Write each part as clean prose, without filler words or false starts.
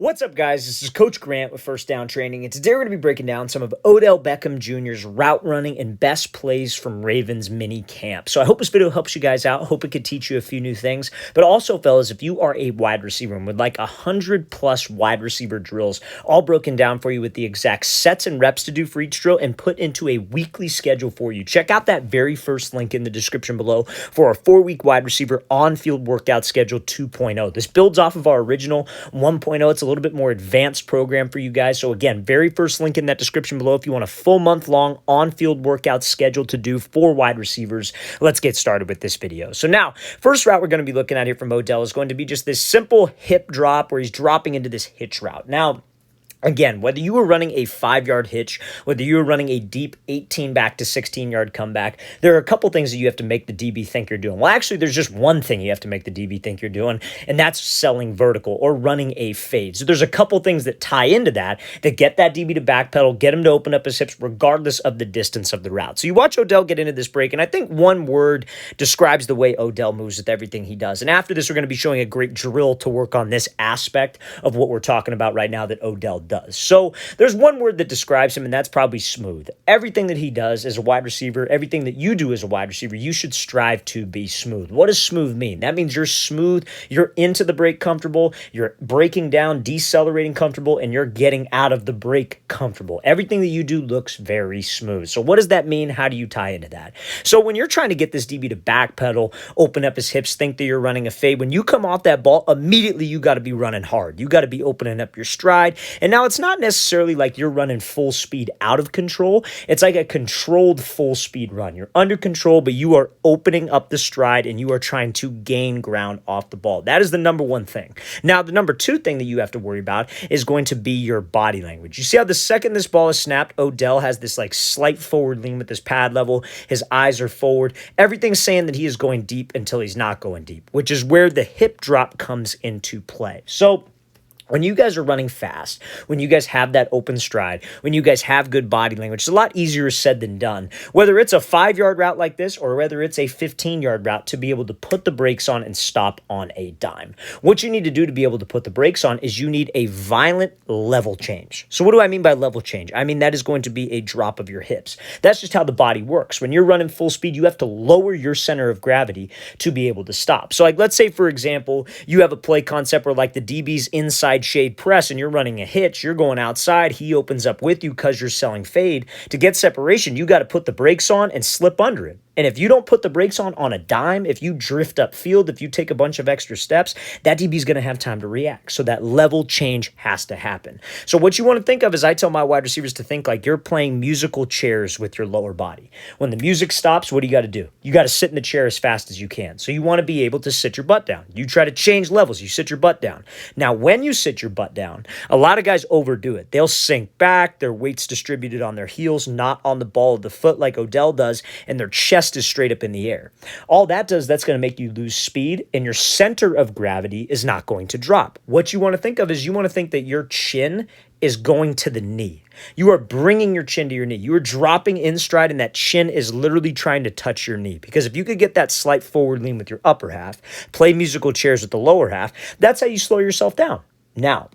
What's up, guys? This is Coach Grant with First Down Training, and today we're going to be breaking down some of Odell Beckham Jr.'s route running and best plays from Ravens mini camp. So I hope this video helps you guys out. I hope it could teach you a few new things. But also, fellas, if you are a wide receiver and would like 100+ wide receiver drills, all broken down for you with the exact sets and reps to do for each drill and put into a weekly schedule for you, check out that very first link in the description below for our 4-week wide receiver on-field workout schedule 2.0. This builds off of our original 1.0. It's a little bit more advanced program for you guys. So again, very first link in that description below if you want a full month-long on-field workout schedule to do for wide receivers. Let's get started with this video. So now, first route we're going to be looking at here from Odell is going to be just this simple hip drop where he's dropping into this hitch route. Now, again, whether you were running a 5-yard hitch, whether you were running a deep 18 back to 16-yard comeback, there are a couple things that you have to make the DB think you're doing. Well, actually, there's just one thing you have to make the DB think you're doing, and that's selling vertical or running a fade. So there's a couple things that tie into that get that DB to backpedal, get him to open up his hips regardless of the distance of the route. So you watch Odell get into this break, and I think one word describes the way Odell moves with everything he does. And after this, we're going to be showing a great drill to work on this aspect of what we're talking about right now that Odell does. So there's one word that describes him, and that's probably smooth. Everything that he does as a wide receiver, everything that you do as a wide receiver, you should strive to be smooth. What does smooth mean? That means you're smooth, you're into the break comfortable, you're breaking down, decelerating comfortable, and you're getting out of the break comfortable. Everything that you do looks very smooth. So what does that mean? How do you tie into that? So when you're trying to get this DB to backpedal, open up his hips, think that you're running a fade, when you come off that ball, immediately you got to be running hard. You got to be opening up your stride. And now it's not necessarily like you're running full speed out of control. It's like a controlled full speed run. You're under control, but you are opening up the stride and you are trying to gain ground off the ball. That is the number one thing. Now, the number two thing that you have to worry about is going to be your body language. You see how the second this ball is snapped, Odell has this like slight forward lean with his pad level. His eyes are forward. Everything's saying that he is going deep until he's not going deep, which is where the hip drop comes into play. So when you guys are running fast, when you guys have that open stride, when you guys have good body language, it's a lot easier said than done. Whether it's a 5-yard route like this or whether it's a 15-yard route to be able to put the brakes on and stop on a dime. What you need to do to be able to put the brakes on is you need a violent level change. So what do I mean by level change? I mean that is going to be a drop of your hips. That's just how the body works. When you're running full speed, you have to lower your center of gravity to be able to stop. So like let's say, for example, you have a play concept where like the DB's inside shade press and you're running a hitch, you're going outside, he opens up with you because you're selling fade. To get separation, you got to put the brakes on and slip under it. And if you don't put the brakes on a dime, if you drift upfield, if you take a bunch of extra steps, that DB is going to have time to react. So that level change has to happen. So what you want to think of is I tell my wide receivers to think like you're playing musical chairs with your lower body. When the music stops, what do you got to do? You got to sit in the chair as fast as you can. So you want to be able to sit your butt down. You try to change levels. You sit your butt down. Now, when you sit your butt down, a lot of guys overdo it. They'll sink back, their weight's distributed on their heels, not on the ball of the foot like Odell does, and their chest is straight up in the air. All that does, that's going to make you lose speed, and your center of gravity is not going to drop. What you want to think of is you want to think that your chin is going to the knee. You are bringing your chin to your knee. You are dropping in stride, and that chin is literally trying to touch your knee. Because if you could get that slight forward lean with your upper half, play musical chairs with the lower half, that's how you slow yourself down. Now,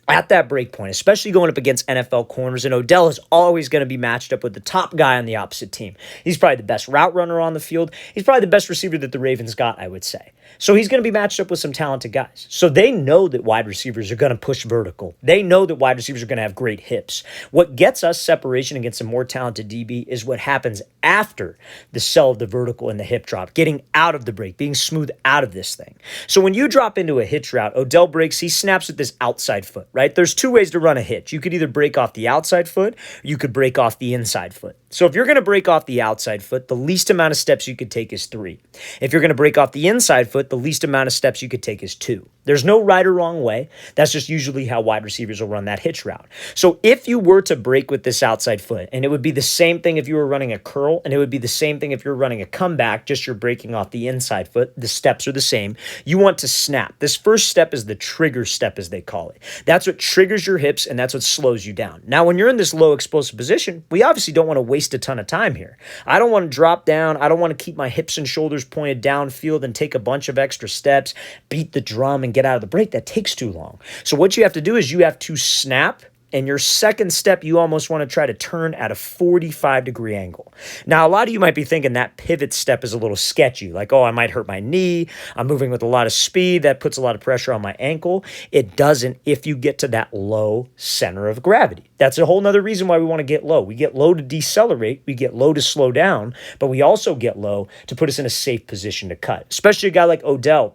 at that break point, especially going up against NFL corners, and Odell is always going to be matched up with the top guy on the opposite team. He's probably the best route runner on the field. He's probably the best receiver that the Ravens got, I would say. So he's going to be matched up with some talented guys. So they know that wide receivers are going to push vertical. They know that wide receivers are going to have great hips. What gets us separation against a more talented DB is what happens after the sell of the vertical and the hip drop, getting out of the break, being smooth out of this thing. So when you drop into a hitch route, Odell breaks, he snaps with this outside foot, right? There's two ways to run a hitch. You could either break off the outside foot, or you could break off the inside foot. So if you're going to break off the outside foot, the least amount of steps you could take is 3. If you're going to break off the inside foot, the least amount of steps you could take is 2. There's no right or wrong way. That's just usually how wide receivers will run that hitch route. So if you were to break with this outside foot, and it would be the same thing if you were running a curl, and it would be the same thing if you're running a comeback, just you're breaking off the inside foot, the steps are the same. You want to snap. This first step is the trigger step, as they call it. That's what triggers your hips, and that's what slows you down. Now, when you're in this low explosive position, we obviously don't want to waste a ton of time here. I don't want to drop down. I don't want to keep my hips and shoulders pointed downfield and take a bunch of extra steps, beat the drum, and get out of the break, that takes too long. So what you have to do is you have to snap, and your second step, you almost want to try to turn at a 45-degree angle. Now, a lot of you might be thinking that pivot step is a little sketchy, like, oh, I might hurt my knee. I'm moving with a lot of speed. That puts a lot of pressure on my ankle. It doesn't if you get to that low center of gravity. That's a whole nother reason why we want to get low. We get low to decelerate. We get low to slow down, but we also get low to put us in a safe position to cut, especially a guy like Odell.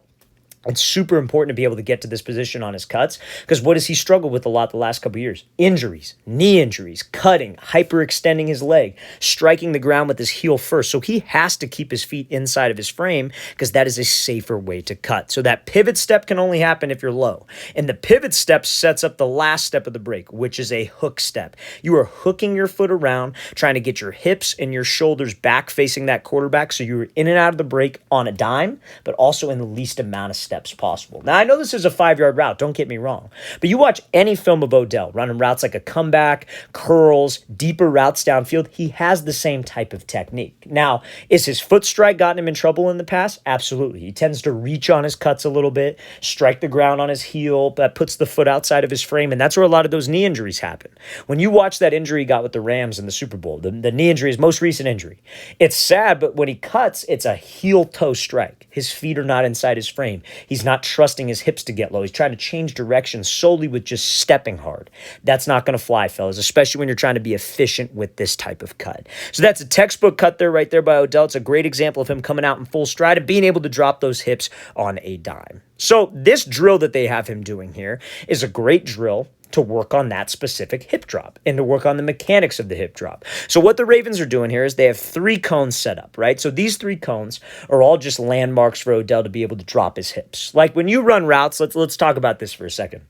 It's super important to be able to get to this position on his cuts, because what has he struggled with a lot the last couple of years? Injuries, knee injuries, cutting, hyperextending his leg, striking the ground with his heel first. So he has to keep his feet inside of his frame because that is a safer way to cut. So that pivot step can only happen if you're low. And the pivot step sets up the last step of the break, which is a hook step. You are hooking your foot around, trying to get your hips and your shoulders back facing that quarterback so you're in and out of the break on a dime, but also in the least amount of steps possible. Now, I know this is a 5-yard route, don't get me wrong, but you watch any film of Odell running routes like a comeback, curls, deeper routes downfield, he has the same type of technique. Now, is his foot strike gotten him in trouble in the past? Absolutely. He tends to reach on his cuts a little bit, strike the ground on his heel, that puts the foot outside of his frame, and that's where a lot of those knee injuries happen. When you watch that injury he got with the Rams in the Super Bowl, the knee injury, his most recent injury, it's sad, but when he cuts, it's a heel-toe strike. His feet are not inside his frame. He's not trusting his hips to get low. He's trying to change direction solely with just stepping hard. That's not going to fly, fellas, especially when you're trying to be efficient with this type of cut. So that's a textbook cut there right there by Odell. It's a great example of him coming out in full stride and being able to drop those hips on a dime. So this drill that they have him doing here is a great drill to work on that specific hip drop and to work on the mechanics of the hip drop. So what the Ravens are doing here is they have 3 cones set up, right? So these 3 cones are all just landmarks for Odell to be able to drop his hips. Like when you run routes, let's talk about this for a second.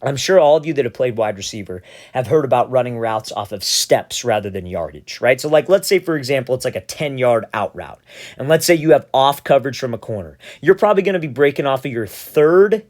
I'm sure all of you that have played wide receiver have heard about running routes off of steps rather than yardage, right? So like, let's say, for example, it's like a 10-yard out route. And let's say you have off coverage from a corner. You're probably going to be breaking off of your third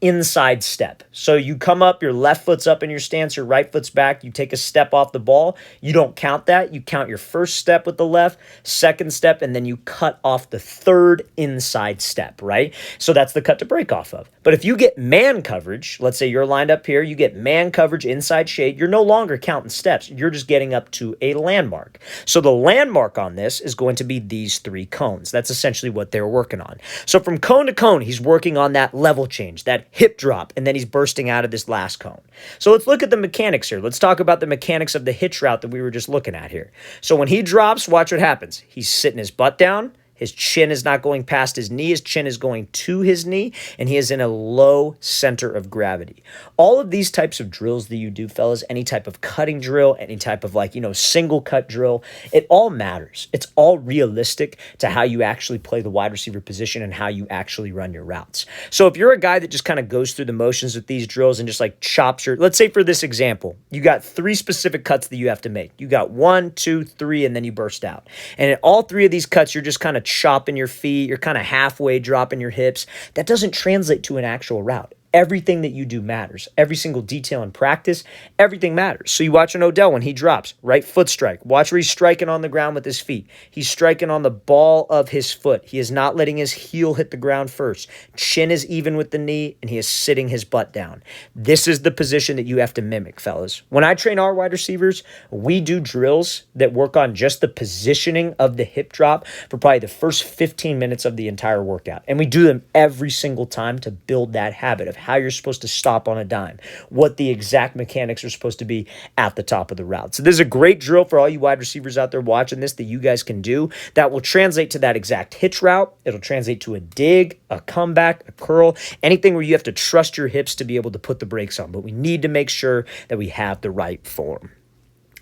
inside step. So you come up, your left foot's up in your stance, your right foot's back, you take a step off the ball. You don't count that. You count your first step with the left, second step, and then you cut off the third inside step, right? So that's the cut to break off of. But if you get man coverage, let's say you're lined up here, you get man coverage inside shade, you're no longer counting steps. You're just getting up to a landmark. So the landmark on this is going to be these 3 cones. That's essentially what they're working on. So from cone to cone, he's working on that level change, that hip drop, and then he's bursting out of this last cone. So let's look at the mechanics here. Let's talk about the mechanics of the hitch route that we were just looking at here. So when he drops, watch what happens. He's sitting his butt down. His chin is not going past his knee. His chin is going to his knee, and he is in a low center of gravity. All of these types of drills that you do, fellas, any type of cutting drill, any type of single cut drill, it all matters. It's all realistic to how you actually play the wide receiver position and how you actually run your routes. So if you're a guy that just kind of goes through the motions with these drills and just like chops let's say for this example, you got 3 specific cuts that you have to make. You got 1, 2, 3, and then you burst out. And in all 3 of these cuts, you're just kind of chopping your feet, you're kind of halfway dropping your hips. That doesn't translate to an actual route. Everything that you do matters. Every single detail in practice, everything matters. So you watch an Odell when he drops, right foot strike. Watch where he's striking on the ground with his feet. He's striking on the ball of his foot. He is not letting his heel hit the ground first. Chin is even with the knee, and he is sitting his butt down. This is the position that you have to mimic, fellas. When I train our wide receivers, we do drills that work on just the positioning of the hip drop for probably the first 15 minutes of the entire workout. And we do them every single time to build that habit of how you're supposed to stop on a dime, what the exact mechanics are supposed to be at the top of the route. So this is a great drill for all you wide receivers out there watching this that you guys can do that will translate to that exact hitch route. It'll translate to a dig, a comeback, a curl, anything where you have to trust your hips to be able to put the brakes on. But we need to make sure that we have the right form.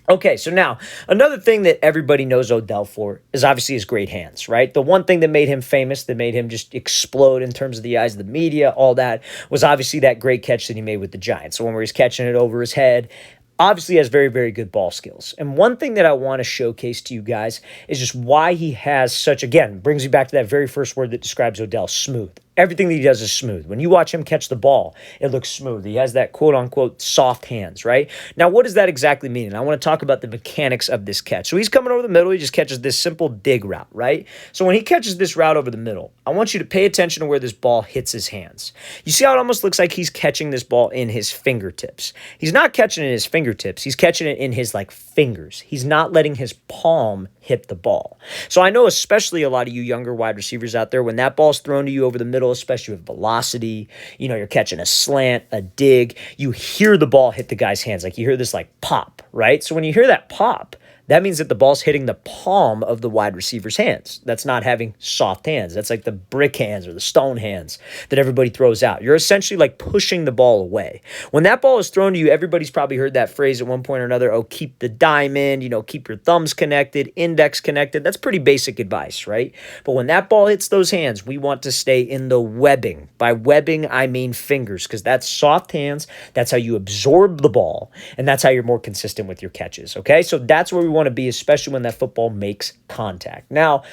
Okay, so now, another thing that everybody knows Odell for is obviously his great hands, right? The one thing that made him famous, that made him just explode in terms of the eyes of the media, all that, was obviously that great catch that he made with the Giants. The one where he's catching it over his head. Obviously has very, very good ball skills. And one thing that I want to showcase to you guys is just why he has such, again, brings you back to that very first word that describes Odell, smooth. Everything that he does is smooth. When you watch him catch the ball, it looks smooth. He has that quote unquote soft hands, right? Now, what does that exactly mean? And I want to talk about the mechanics of this catch. So he's coming over the middle. He just catches this simple dig route, right? So when he catches this route over the middle, I want you to pay attention to where this ball hits his hands. You see how it almost looks like he's catching this ball in his fingertips. He's not catching it in his fingertips. He's catching it in his like fingers. He's not letting his palm hit the ball. So I know especially a lot of you younger wide receivers out there, when that ball's thrown to you over the middle, especially with velocity, you're catching a slant, a dig, you hear the ball hit the guy's hands. Like you hear this like pop, right? So when you hear that pop, that means that the ball's hitting the palm of the wide receiver's hands. That's not having soft hands. That's like the brick hands or the stone hands that everybody throws out. You're essentially like pushing the ball away. When that ball is thrown to you, everybody's probably heard that phrase at one point or another, oh, keep the diamond, keep your thumbs connected, index connected. That's pretty basic advice, right? But when that ball hits those hands, we want to stay in the webbing. By webbing, I mean fingers, because that's soft hands. That's how you absorb the ball, and that's how you're more consistent with your catches, okay? So that's where we want to be, especially when that football makes contact. Now,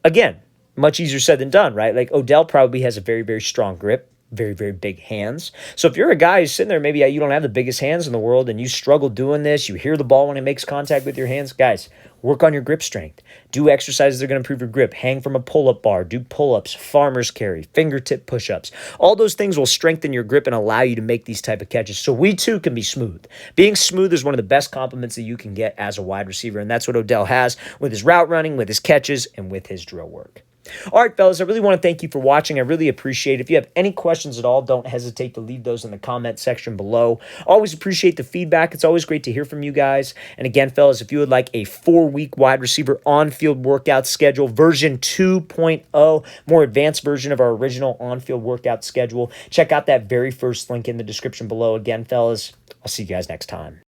again, much easier said than done, right? Like Odell probably has a very, very strong grip, very, very big hands. So if you're a guy who's sitting there, maybe you don't have the biggest hands in the world and you struggle doing this, you hear the ball when it makes contact with your hands, guys, work on your grip strength. Do exercises that are going to improve your grip. Hang from a pull-up bar. Do pull-ups, farmer's carry, fingertip push-ups. All those things will strengthen your grip and allow you to make these type of catches. So we too can be smooth. Being smooth is one of the best compliments that you can get as a wide receiver, and that's what Odell has with his route running, with his catches, and with his drill work. All right, fellas, I really want to thank you for watching. I really appreciate it. If you have any questions at all, don't hesitate to leave those in the comment section below. Always appreciate the feedback. It's always great to hear from you guys. And again, fellas, if you would like a 4-week wide receiver on-field workout schedule, version 2.0, more advanced version of our original on-field workout schedule, check out that very first link in the description below. Again, fellas, I'll see you guys next time.